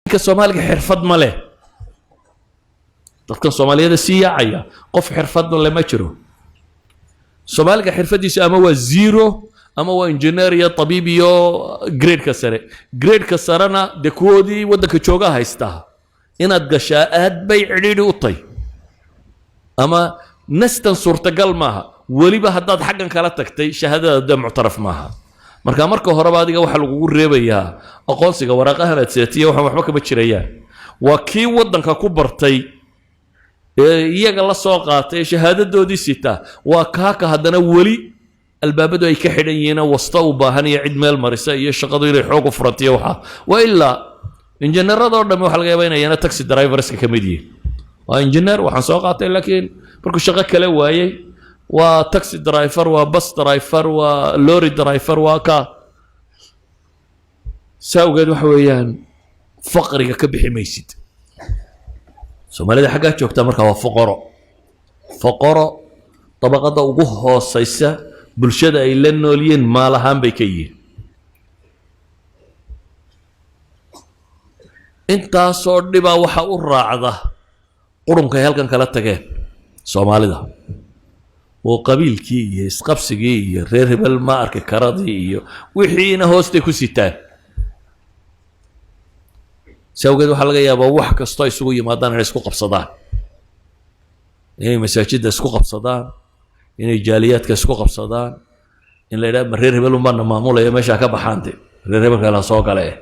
كصومالي حرفض ماله dadkan Soomaaliyada si yaacaya qof xirfad lama jiro Soomaaliga xirfadiisa ama waa zero ama waa engineer iyo tabiib iyo grade ka sarena de koodii wadanka jooga haysta inaad gashaa aad bay cidhiidhi u tahay ama nastan suurtagal maaha waliba haddaad xaggan kala tagtay shahaadada muctaraf maaha marka horeba adiga waxa lagu reebayaa aqoonsiga waraaqahan aad seetiyo waxba kama jirayaan waa kii wadanka ku bartay iyaga la soo qaatay shahaadadoodii sita waa kaaka haddana weli albaabadu ay ka xidhan yihiin wasta u baahan iyo cid meel marisa iyo shaqadu inay xoog u furantiyo waxa waa ilaa injineerada oo dhan waxa laga yaabaa inay taxi drivers ka mid yihiin waa injineer waxaan soo qaatay laakiin markuu shaqo kale waayay waa taxi driver waa bus driver waa lorry driver waa ka saawgeed waxa weeyaan faqriga ka bixi maysid Soomaalida xagga joogta marka waa faqaro tabaqada ugu hooseysa bulshada ay la nooliyeen maalahan bay ka yihiin intaasoo dhiba waxa u raacda qurunka halkan kala tageen Soomaalida oo qabiilkii iyo isqabsigii iyo reer hebel ma arki karadii iyo wixiina hoostay ku sitaan سوقد waxa laga yaabaa wax kasto isugu yimaadaan inay isku qabsadaan inay masaajidda isku qabsadaan inay jaaliyadka isku qabsadaan in la yiraahdo reer hebel uma maamulaya meesha ka baxaantay reer hebel kala soo galay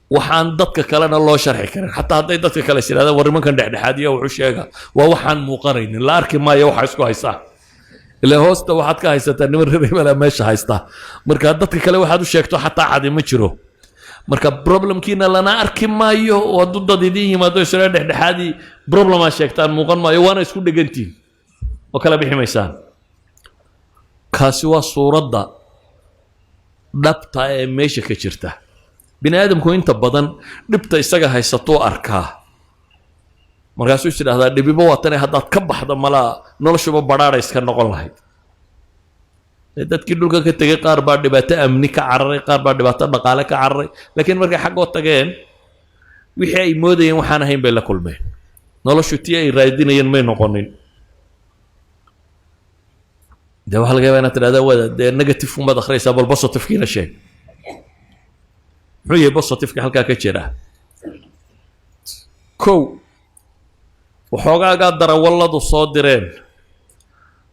waxaan dadka kalena loo sharxi karin xataa haday dadka kale siraadaan warimankan dhexdhexaadiya wuxuu sheegaa waa waxaan muuqanaynin la arki maayo waxa isku haysaa ilaa hoosta waxaad ka haysataa niman reer hebel meesha haysta marka dadka kale waxaad u sheegto xataa cadi ma jiro marka problemkiina lana arki maayo oo dad idin yimaado isla dhexdhexaadi problema sheegtaan muuqan maayo waana isku dhagantiin oo kala bixi maysaan kaasi waa suuradda dhabta ee meesha ka jirta bini aadamku inta badan dhibta isaga haysato arkaa markaasuu is yiraahdaa dhibiba waatan haddaad ka baxdo mala noloshuba badhaadha iska noqon lahayd dadkii dhulka ka tagay qaar baa dhibaato amni ka cararay qaar baa dhibaato dhaqaale ka cararay laakiin markay xaqoo tageen wixii ay moodayeen waxaan ahayn bay la kulmeen noloshu tii ay raadinayeen may noqonin de waxa laga yaabaa inaad tiraahdaa wada de negative uma akhriyaysaa bal positive-kiina sheeg muxuu yahay positive-ka halkaa ka jira kow waxoogaagaa darawalladu soo direen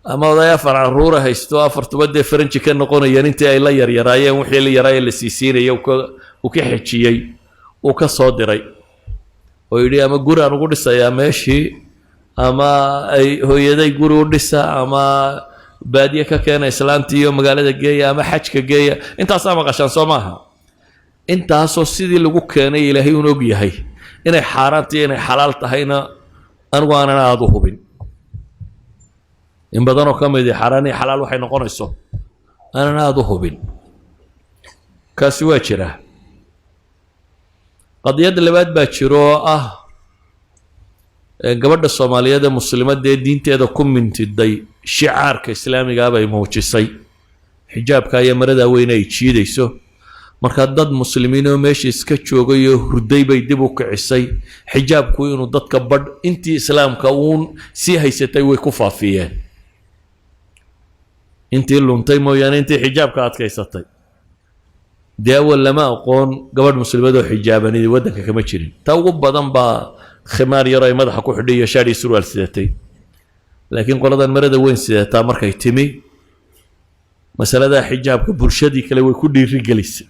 ama odaya fararuura haysto afartuba de faranji ka noqonayeen intii ay la yaryaraayeen wixii la yaraayay la siisiinayay uu ka xijiyay uu ka soo diray oo yidhi ama guri aan ugu dhisayaa meeshii ama ay hooyaday guri u dhisa ama baadiye ka keena islaantii iyo magaalada geeya ama xajka geeya intaasaa maqashaan soo maaha intaasoo sidii lagu keenay ilaahay un og yahay inay xaaraantii inay xalaal tahayna anigu aanan aada u hubin in badanoo ka mid xaraan iyo xalaal waxay noqonayso aanan aada u hubin kaasi waa jira qadiyadda labaad baa jiro oo ah gabadha Soomaaliyeed ee muslimadda ee diinteeda ku mintiday shicaarka islaamiga bay muujisay xijaabka iyo marada weyn ay jiidayso marka dad muslimiin oo meesha iska joogay oo hurday bay dib u kicisay xijaabku inuu dadka badh intii islaamka uun si haysatay way ku faafiyeen intii luntay mooyaan intii xijaabka adkaysatay dee awal lama aqoon gabadh muslimad oo xijaabanidi wadanka kama jirin ta ugu badan baa khimaar yar ay madaxa ku xidhay iyo shaadhi surwaal sidatay laakiin qoladan marada weyn sidataa markay timi masalada xijaabka bulshadii kale way ku dhiirigelisay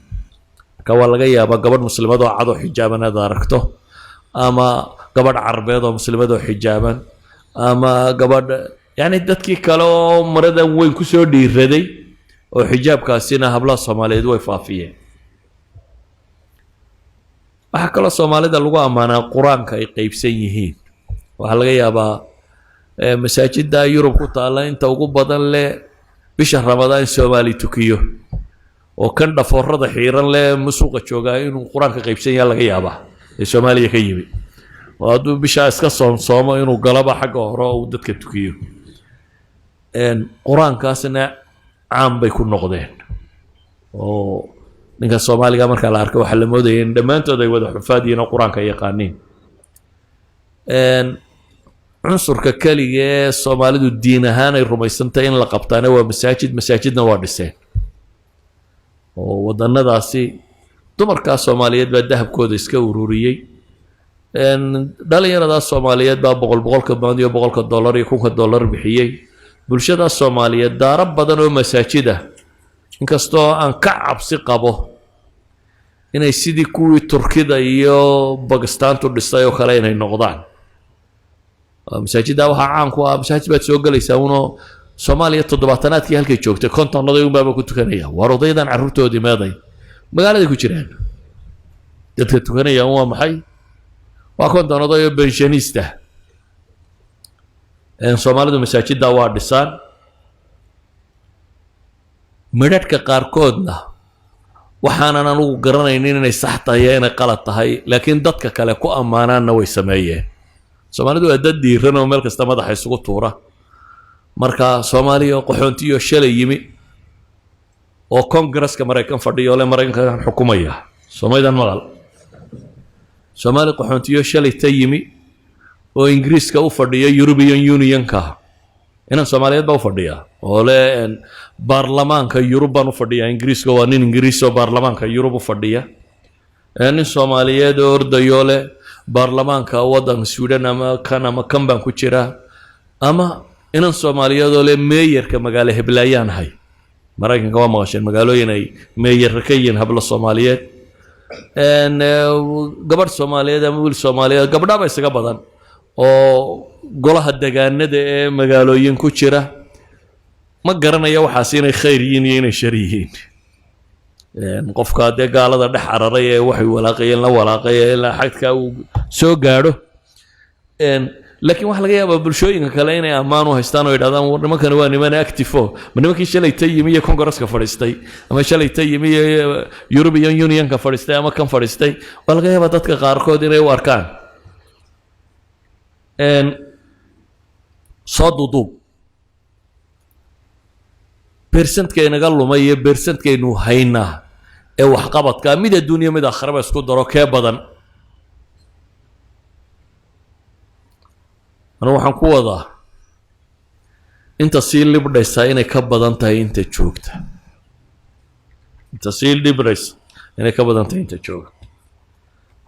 ka waa laga yaabaa gabadh muslimad oo cad oo xijaaban aad aragto ama gabadh carbeed oo muslimad oo xijaaban ama gabadh يعني dadkii kale oo maradan weyn ku soo dhiiraday oo xijaabkaasina hablaha Soomaaliyeed way faafiyeen waxa kale Soomaalida lagu amaanaa quraanka ay qaybsan yihiin waxa laga yaabaa masaajidda Yurub ku taala inta ugu badan leh bisha Ramadaan Soomaali tukiyo oo kan dhafoorada xiiran leh musuqa jooga inuu quraanka qaybsan yahay laga yaabaa ee Soomaaliya ka yimi وهذا بشاس كسر صوما إنه قلبه حق أهراء ودتك تكيه إن قرآن كاسنا عام بيكون نقدين أو ninka Soomaaliga marka la arko waxa la moodayay in dhammaantood ay wada xufaadiin oo quraanka yaqaaniin cunsurka kaliya ee Soomaalidu diin ahaan ay rumaysantay in la qabtaana waa masaajidna waa dhiseen oo wadanadaasi dumarka Soomaaliyeed baa dahabkooda iska ururiyay dhalinyarada Soomaaliyeed baa boqolka pound iyo $100 iyo $1,000 bixiyay bulshada Soomaaliyeed daara badan oo masaajid ah inkastoo aan ka cabsi qabo inay sidii kuwii Turkida iyo Bakistaantu dhisay oo kale inay noqdaan masaajida waxa caan ku ah masaajid baad soo galaysaa uno Soomaaliya 70aadkii halkay joogtay kontonaday un baa ku tukanaya warodaydan carruurtoodii meeday magaalada ku jiraan dadka tukanaya waa maxay waa kontonaday oo pensionista Soomaalidu masaajida waa dhisaan midhadhka qaarkoodna waxaanan anugu garanaynin inay sax tahay inay qalad tahay laakiin dadka kale ku ammaanaanna way sameeyeen Soomaalidu waa dad diiran oo meel kasta madaxa isugu tuura marka Soomaaliya qaxoontiyo shalay yimi oo Congress-ka Mareykan fadhiyo le Mareykanka xukumaya Soomaalidan maqal Soomaali qaxoontiyo shalay yimi oo Ingiriiska u fadhiyo European Union-ka inaan Soomaaliyeed baa u fadhiya oo le baarlamaanka Yuruban u fadhiya Ingiriiska waa nin Ingiriis oo baarlamaanka Yurub u fadhiya nin Soomaaliyeed oo ordayo le baarlamaanka wadan Sweden ama kan baan ku jira ama inaan Soomaaliyeed oo le meeyarka magaalo Heblaayaan hay Mareykanka waa maqasheen magaalooyin ay meeyar ka yihiin habla Soomaaliyeed gabadh Soomaaliyeed ama wiil Soomaaliyeed gabdhaha isaga badan oo golaha deegaanada ee magaalooyin ku jira ma garanayo waxaas inay khayr yihiin iyo inay shar yihiin qofka de gaalada dhex cararay ee waxay walaaqayeen la walaaqay ilaa xadka uu soo gaadho laakiin waxa laga yaabaa bulshooyinka kale inay ammaan u haystaan oo yidhahdaan war nimankan waa niman active ma nimankii shalay yimi iyo Congress-ka fadhiistay ama shalay yimi iyo European Union-ka fadhiistay ama kan fadhiistay waa laga yaabaa dadka qaarkood inay u arkaan soo duduub percentka inaga lumay iyo percentkaynu haynaa ee waxqabadka mid adduunyo mid aakhiraba isku daro kee badan أنا waxaan ku wadaa inta sii libdhaysa inay ka badan tahay inta joogta inta sii libdhaysa inay ka badan tahay inta joogta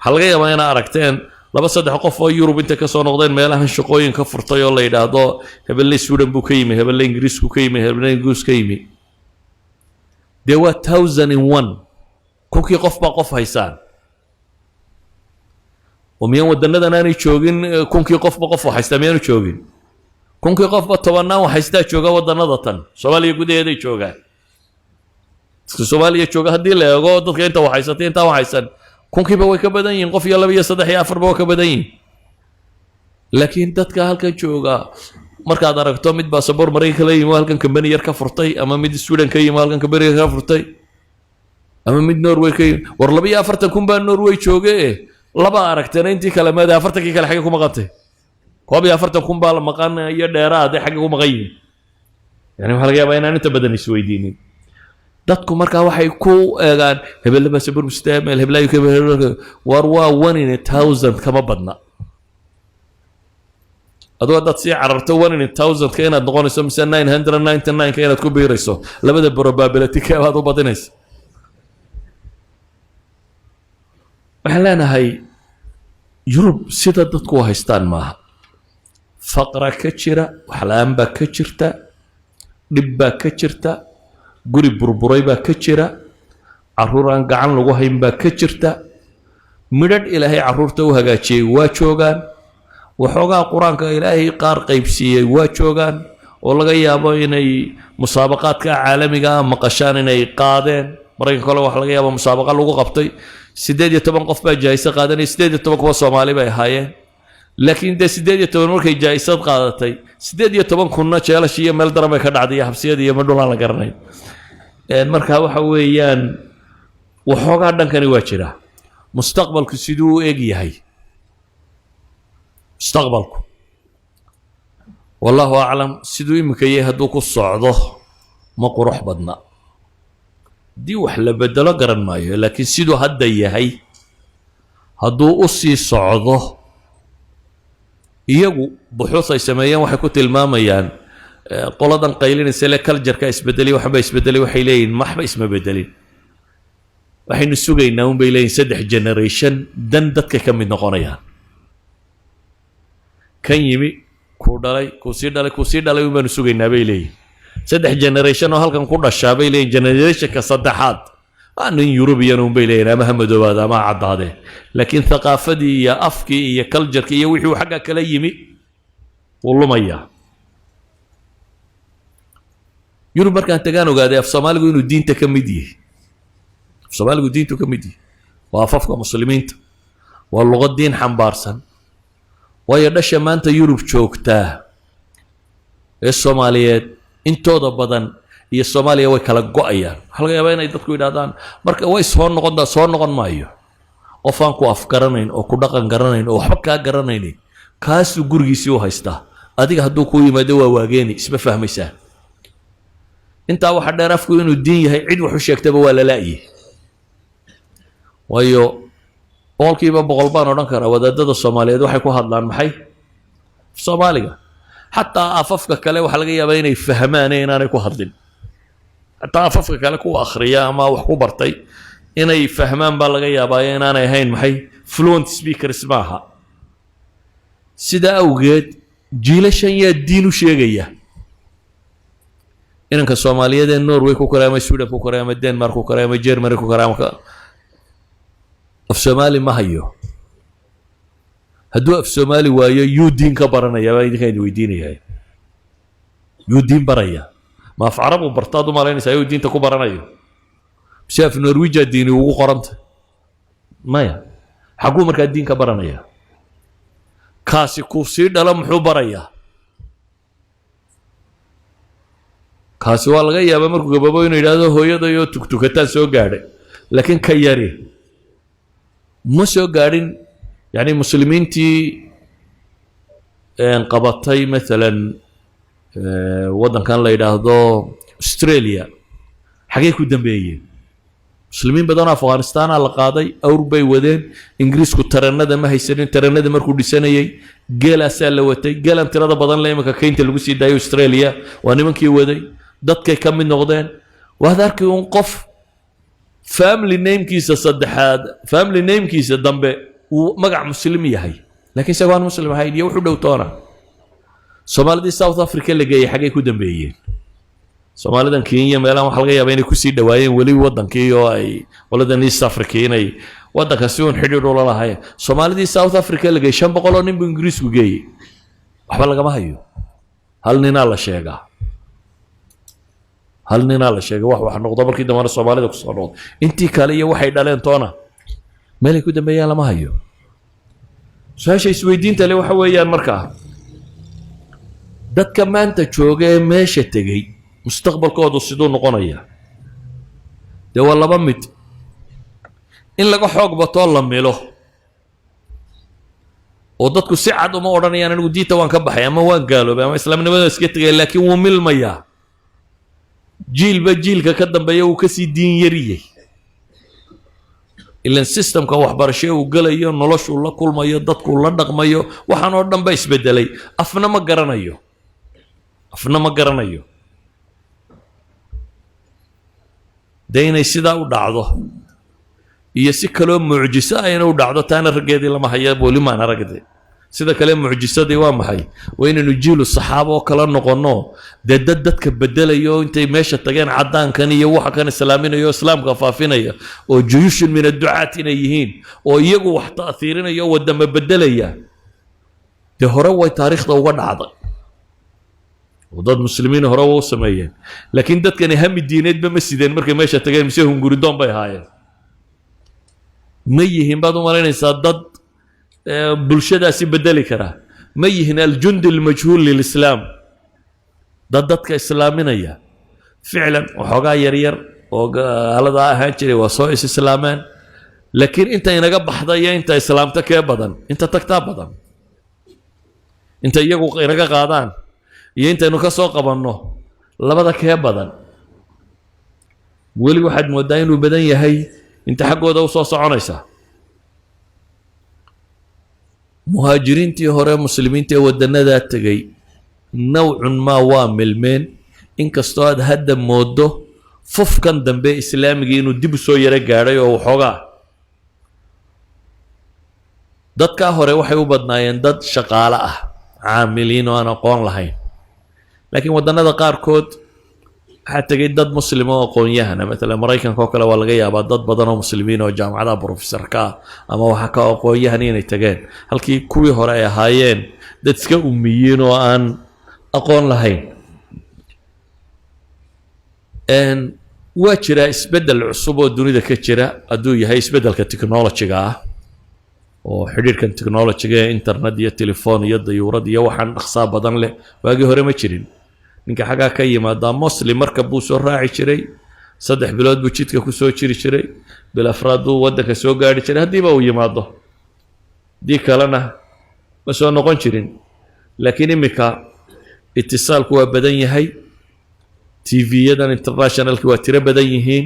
waxa laga yaabaa inaad aragteen laba saddex qof oo Yurub inta ka soo noqdeen meelahan shaqooyin ka furtay oo la yiraahdo hebel Sweden buu ka yimi hebel Ingiriis ku ka yimi hebel Ingiriis ka yimi there were 1001 kunkii qof baa qof haysaan وميان ودننا ناني جوجين كونكي قف بقف وحيستا ميانو جوجين كونكي قف بطبنا وحيستا جوجا ودنا ضتن سوالي يقولي هذي جوجا سوالي جوجا هدي له يقول ضد أنت وحيستين أنت وحيسن كونكي بوي كبدين قف يلا بيصدح يا أفر بوي كبدين لكن ضد كهالك جوجا مركز درجته مد باسبور مريك لي مالك كمبني يركب فرطي أما مد السودان كي مالك كمبني يركب فرطي أما مد نرويج كي ورلا بيا فرت كم بان نرويج جوجا laba aragtay intii kala maada afartankii kala xagga kuma qatay koob iyo afartan kun baa la maqan iyo dheeraad xagga kuma qayin yani waxa laga yaabaa inaan inta badan isweydiinin dadku marka waxay ku eegaan hebel baa sabir mustaamil heblayo ka war waa 1 in 1000 kama badna adoo dad si cararto 1 in 1000 ka inaad noqonayso mise 999 ka inaad ku biirayso labada probability ka baad u badinayso waxaan leenahay Yurub sida dadku haystaan maaha faqra ka jira waxlaan baa ka jirta dhib baa ka jirta guri burburay baa ka jira carruur aan gacan lagu hayn baa ka jirta midhadh ilaahay carruurta u hagaajiyay waa joogaan waxoogaa quraanka ilaahay qaar qaybsiiyay waa joogaan oo laga yaabo inay musaabaqaadka caalamiga ah maqashaan inay qaadeen maraykanka kale waxa laga yaabo musaabaqa lagu qabtay 18 qof baa jaayisa qaadanay 18 kuwa Soomaali bay ahaayeen laakiin de 18 markay jaayisad qaadatay 18 kunna jeelashiyo meel daran ka dhacday habsiyada iyo madhulaan la garanay marka waxa weeyaan waxoogaa dhankani waa jira mustaqbalku siduu eeg yahay mustaqbalku wallahu a'lam siduu imika yahay haduu ku socdo ma qurux badna دي وحلا بدلو قرن مايو لكن سيدو هدا يهي هدو أسي صعده iyagu buxuus ay sameeyeen waxay ku tilmaamayaan qoladan qaylin isla culture-ka isbedeli waxba isbedeli waxay leeyihiin maxba isma bedelin waxaynu sugaynaa un bay leeyihiin saddex generation dan dadka ka mid noqonayaan kan yimi ku dhalay ku sii dhalay un baanu sugaynaa bay leeyihiin saddex generation oo halkan ku dhashaa bay leeyihiin generationka saddexaad nin European un bay leeyihiin ama hamadoobaad ama caddaade laakiin thaqaafadii iyo afkii iyo culture-kii iyo wixii xagga kala yimi wuu lumaya Yurub markaan tagaan ogaaday af Soomaaligu inuu diinta ka mid yahay af Soomaaligu diintu ka mid yahay waa afafka muslimiinta waa luqad diin xambaarsan waayo dhasha maanta Yurub joogtaa ee Soomaaliyeed intooda badan iyo Soomaaliya way kala go'ayaan waxa laga yaabaa inay dadku yiraahdaan marka way soo noqon maayo qof aan ku afgaranayn oo ku dhaqan garanayn oo waxba ka garanayn kaas gurigiisii u haystaa adiga hadduu ku yimaado waa waageeni isma fahmaysaa inta waxa dheer afku inuu diin yahay cid wax u sheegtaba waa la laayay waayo boqolkiiba boqol baan odhan karaa wadaadada Soomaaliyeed waxay ku hadlaan maxay Soomaaliga xataa afafka kale waxa laga yaabaa inay fahmaan inaanay ku hadlin xataa afafka kale ku akhriya ama wax ku bartay inay fahmaan baa laga yaabaa inaanay ahayn maxay fluent speakers maaha sida awgeed jiilashan yaa diin u sheegaya inanka Soomaaliyeed ee Norway ku koray ama Sweden ku koray ama Denmark ku koray ama Germany ku koray ama af Soomaali ma hayo hadduu af Soomaali waayo yuu diin ka baranaya baa idinka weydiinayay yuu diin baraya ma af Carabu bartaadu malaynaysaa yuu diinta ku baranayo شاف نرويج ديني وقرنت مايا حقو مركا الدين كبرانيا كاسي كوفسي دلم حبريا كاسي والغايا بمركو قبابوين إلادو هو يدو يو تكتكتان سو قاري لكن كياري مو سو قارين يعني مسلمين تي انقبطي مثلا ودن كان لا يدهدو استراليا حقيقو دنبيين مسلمين بدون أفغانستان على قاضي أوروبي ودين إنجليز كترنا ده ما هيسرين ترنا ده مركو ديسانية جيل أسأل لوتي جيل أنت رضا بدن لا يمكن كين تلبسي دايو أستراليا وأنا من كي ودي ضد كي كم من نقدين وهذا كي ينقف فاملي نيم كيس صدحاد فاملي نيم كيس دمبه ومقع مسلمية هاي لكن سواء مسلم هاي يوحد وطارة سومالي دي ساوث أفريقيا اللي جاي حاجة يكون دمبيين Soomaalidan Kenya meelaha waxa laga yaabaa inay ku sii dhawaayeen wali wadankii oo ay waladan East Africa inay wadanka si uun xiriir u lahaayeen Soomaalidii South Africa laga 500 oo nin bu Ingiriisku geeyay waxba laga ma hayo hal nin la sheega wax noqdo markii damar Soomaalida ku soo noqdo intii kale iyo waxay dhaleen toona meel ay ku dambeeyaan lama hayo su'aasha isweydiinta le waxa weeyaan markaa dadka maanta jooga ee meesha tagay mustaqbalkoodu sidoo noqonaya de waa laba mid in laga xoog bato la meelo oo dadku si cad uma oranayaan anigu diinta waan ka baxay ama waan gaaloobay ama islaamnimada iska tagay laakiin wuu milmaya jiilba jiilka ka dambeeya uu ka sii diin yariyay ilan systemka waxbarasho uu galayo noloshu la kulmayo dadku la dhaqmayo waxaan oo dhan ba isbedelay afna ma garanayo daynay sidaa u dhacdo iyo si kale mucjiso ayna u dhacdo taana rageedii lama hayo booli ma aragday sida kale mucjisadii waa maxay weynanu jiilu saxaabo kala noqono dadka bedelayo intay meesha tageen cadaankan iyo waxa kan islaaminayo islaamka faafinaya oo juyushin min ad-du'aat inay yihiin oo iyagu wax taasiirinayo wadama bedelaya de hore way taariikhda uga dhacday وداد مسلمين هروا وسميين لكن داد كان هم الدينات بمسيدين مركي ماشي تجي مسيهم قردون باي هاي ميهم بعض مرين يصدد بلشدة سي بدلي كرا ميهن الجند المجهول للإسلام ضدك كإسلامنا يا فعلا وحقا يرير وهذا ده هانشري وصويس إسلامان لكن أنت ينقب حضايا أنت إسلامتك يا بدن أنت تكتاب بدن أنت يجو ينقى قادان iyo intaynu ka soo qabanno labada kee badan weli waxaad moodaa inuu badan yahay inta xaggooda u soo soconaysa muhaajiriintii hore muslimiinta ee wadanadaa tegay nawcun maa waa milmeen inkastoo aad hadda moodo fufkan dambe islaamigii inuu dib u soo yaro gaadhay oo waxoogaa dadkaa hore waxay u badnaayeen dad shaqaale ah caamiliin oo aan aqoon lahayn laakiin wadannada qaarkood waxaa tegay dad muslim oo aqoon-yahana maalan maraykanka oo kale waa laga yaabaa dad badan oo muslimiin oo jaamacadaha professorka ah ama waxa ka aqoon-yahan inay tageen halkii kuwii hore ay ahaayeen dad iska umiyiin oo aan aqoon lahayn waa jira isbeddel cusub oo dunida ka jira hadduu yahay isbeddelka technology-ga ah oo xidhiirkan technology-ga ee internet iyo telefoon iyo dayuurad iyo waxaan dhaqsaa badan leh waagii hore ma jirin ninka xaggaa ka yimaadaa muslim marka buu soo raaci jiray 3 bilood buu jidka ku soo jiri jiray bil afraad buu waddanka soo gaari jiray haddiiba uu yimaado dii kalena ma soo noqon jirin laakiin imika itisaalku waa badan yahay tv-yadan internationalki waa tiro badan yihiin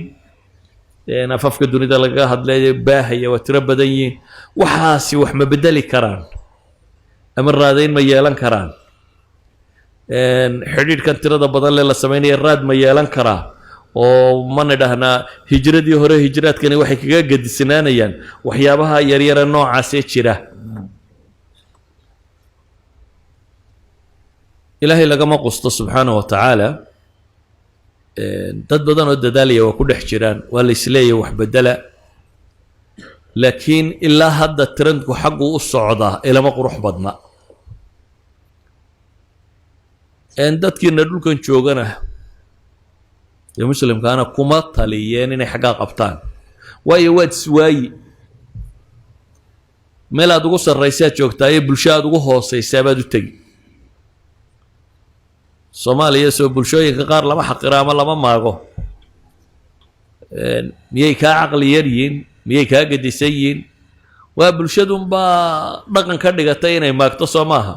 afafka dunida laga hadlay baahaya waa tiro badan yihiin waxaasi wax ma bedeli karaan ama raadayn ma yeelan karaan xidhiidhkan tirada badan le la samaynaya raad ma yeelan karaa oo mana dhahnaa hijradii hore hijraadkani waxay kaga gadisnaanayaan waxyaabaha yaryara noocaasee jira ilaahay lagama qusto subxaana wa tacaala dad badan oo dadaalaya waa ku dhex jiraan waa la isleeyahay wax bedela laakiin ilaa hadda trendku xaggu u socdaa ilama qurux badna dadkiina dhulkan joogana ee muslimkaana kuma taliyeen inay xaggaa qabtaan waayo waad iswaayi meel aad ugu sarraysaad joogtaa iyo bulsho aad ugu hoosaysaa baad u tegi soomaaliya soo bulshooyinka qaar lama xaqiro ama lama maago miyay kaa caqli yar yihiin miyay kaa gedisan yihiin waa bulshadunbaa dhaqan ka dhigatay inay maagto soo maaha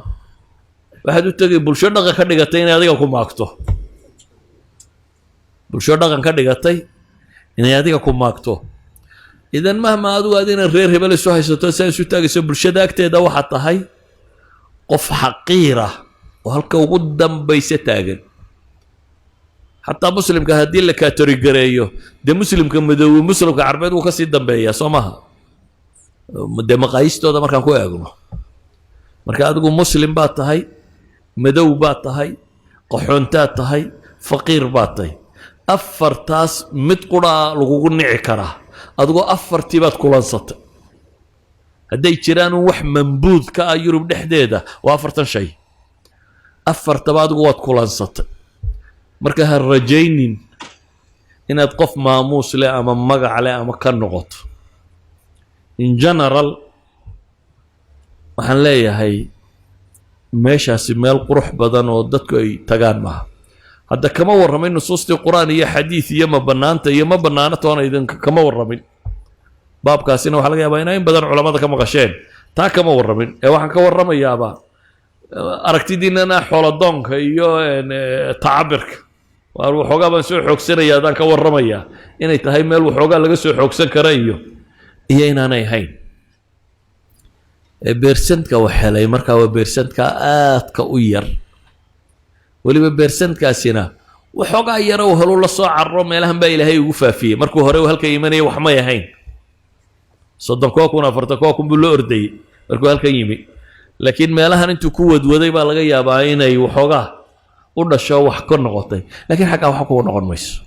waxaad u tegay bulsho dhaqan ka dhigatay inay adiga ku maagto bulsho dhaqan ka dhigatay inay adiga ku maagto idan mahma adigu aad inaad reer hebel isu haysato saa isu taagayso bulshada agteeda waxaad tahay qof xaqiira oo halka ugu dambaysa taagan xataa muslimka haddii la kaatarigareeyo dee muslimka madoowe muslimka carbeed wuu kasii dambeeyaa soo maha dee maqaayistooda markaan ku eegno marka adigu muslim baad tahay madow baad tahay qaxoontaad tahay faqiir baad tahay afartaas mid quraa lagugu nici karaa adigoo afartii baad kulansatay hadday jiraan wax mambuud ka ah yurub dhexdeeda waa 40 shay afartaba adigu waad kulansatay marka ha rajaynin inaad qof maamuus leh ama magac leh ama ka noqoto in general waxaan leeyahay meeshaasi meel qurux badan oo dadku ay tagaan maaha hadda kama warramin nusuustii qur'aan iyo xadiid iyo ma bannaanta iyo ma bannaana toona idinka kama warramin baabkaasina waxaa laga yaabaa inay in badan culamada ka maqasheen taa kama warramin ee waxaan ka warramayaaba aragtidiinana xooladoonka iyo tacabirka waar waxoogaa baan soo xoogsanaya adaan ka warramayaa inay tahay meel waxoogaa laga soo xoogsan kara iyo inaanay ahayn beersantka wax helay markaa waa beersantka aadka u yar weliba beersantkaasina waxoogaa yara u helu la soo carro meelahan baa ilaahay ugu faafiyey markuu hore halka imanayay wax may ahayn 30 kun 40 kun buu loo ordayay markuu halkan yimi laakiin meelahan intuu ku wadwaday baa laga yaabaa inay waxoogaa u dhasho wax ka noqotay laakiin xaggaa wax ku noqon mayso